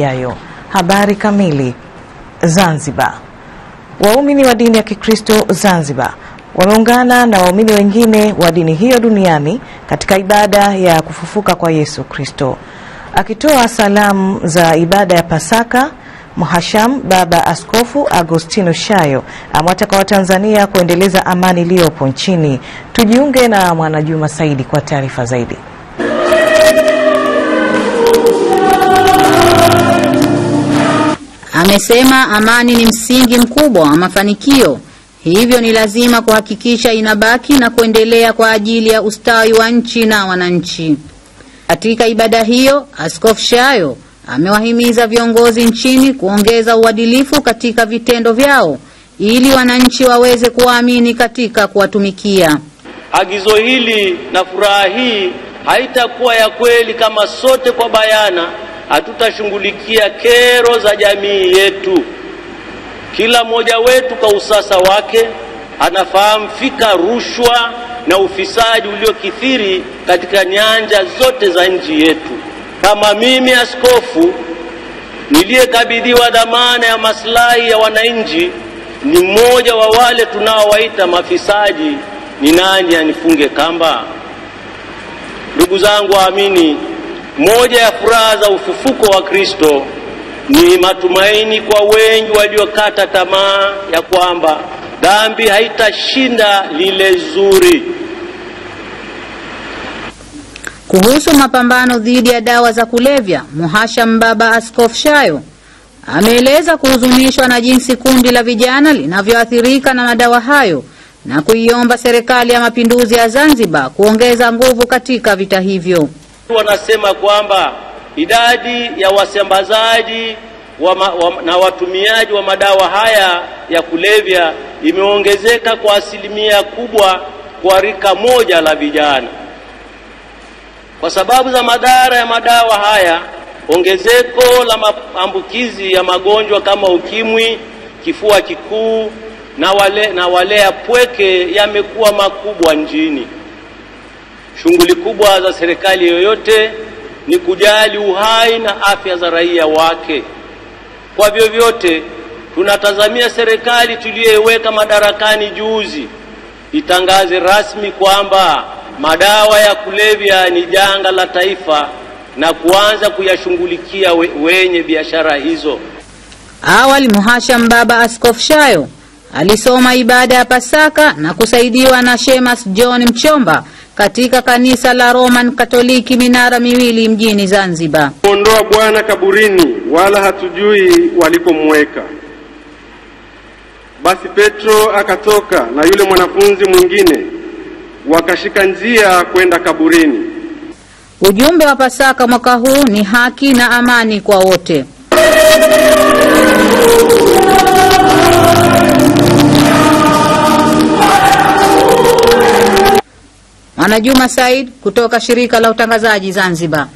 Yayo. Habari kamili. Zanzibar. Waumini wa dini ya Kikristo Zanzibar wameungana na waumini wengine wa dini hiyo duniani katika ibada ya kufufuka kwa Yesu Kristo. Akitoa salamu za ibada ya Pasaka, Mhasham Baba Askofu Agostino Shayo amewataka Watanzania kuendeleza amani iliyopo nchini. Tujiunge na Mwanajuma Saidi kwa taarifa zaidi. Amesema amani ni msingi mkubwa wa mafanikio, hivyo ni lazima kuhakikisha inabaki na kuendelea kwa ajili ya ustawi wa nchi na wananchi. Katika ibada hiyo, Askofu Shayo amewahimiza viongozi nchini kuongeza uadilifu katika vitendo vyao ili wananchi waweze kuamini katika kuwatumikia. Agizo hili na furaha hii haitakuwa ya kweli kama sote kwa bayana hatutashughulikia kero za jamii yetu. Kila mmoja wetu kwa usasa wake anafahamu fika rushwa na ufisadi uliokithiri katika nyanja zote za nchi yetu. Kama mimi askofu niliyekabidhiwa dhamana ya maslahi ya wananchi, ni mmoja wa wale tunaowaita mafisadi, ni nani anifunge kamba? Ndugu zangu waamini, moja ya furaha za ufufuko wa Kristo ni matumaini kwa wengi waliokata tamaa ya kwamba dhambi haitashinda lile zuri. Kuhusu mapambano dhidi ya dawa za kulevya, Mhasham Baba Askofu Shayo ameeleza kuhuzunishwa na jinsi kundi la vijana linavyoathirika na madawa hayo na kuiomba Serikali ya Mapinduzi ya Zanzibar kuongeza nguvu katika vita hivyo. Wanasema kwamba idadi ya wasambazaji na watumiaji wa madawa haya ya kulevya imeongezeka kwa asilimia kubwa kwa rika moja la vijana. Kwa sababu za madhara ya madawa haya, ongezeko la maambukizi ya magonjwa kama ukimwi, kifua kikuu na walea pweke yamekuwa makubwa nchini. Shughuli kubwa za serikali yoyote ni kujali uhai na afya za raia wake. Kwa vyovyote, tunatazamia serikali tuliyoiweka madarakani juzi itangaze rasmi kwamba madawa ya kulevya ni janga la taifa na kuanza kuyashughulikia wenye biashara hizo. Awali Mhasham Baba Askofu Shayo alisoma ibada ya Pasaka na kusaidiwa na Shemas John Mchomba katika kanisa la Roman Katoliki Minara Miwili mjini Zanzibar. Ondoa Bwana kaburini, wala hatujui walikomweka. Basi Petro akatoka na yule mwanafunzi mwingine, wakashika njia kwenda kaburini. Ujumbe wa Pasaka mwaka huu ni haki na amani kwa wote. Mwanajuma Said kutoka Shirika la Utangazaji Zanzibar.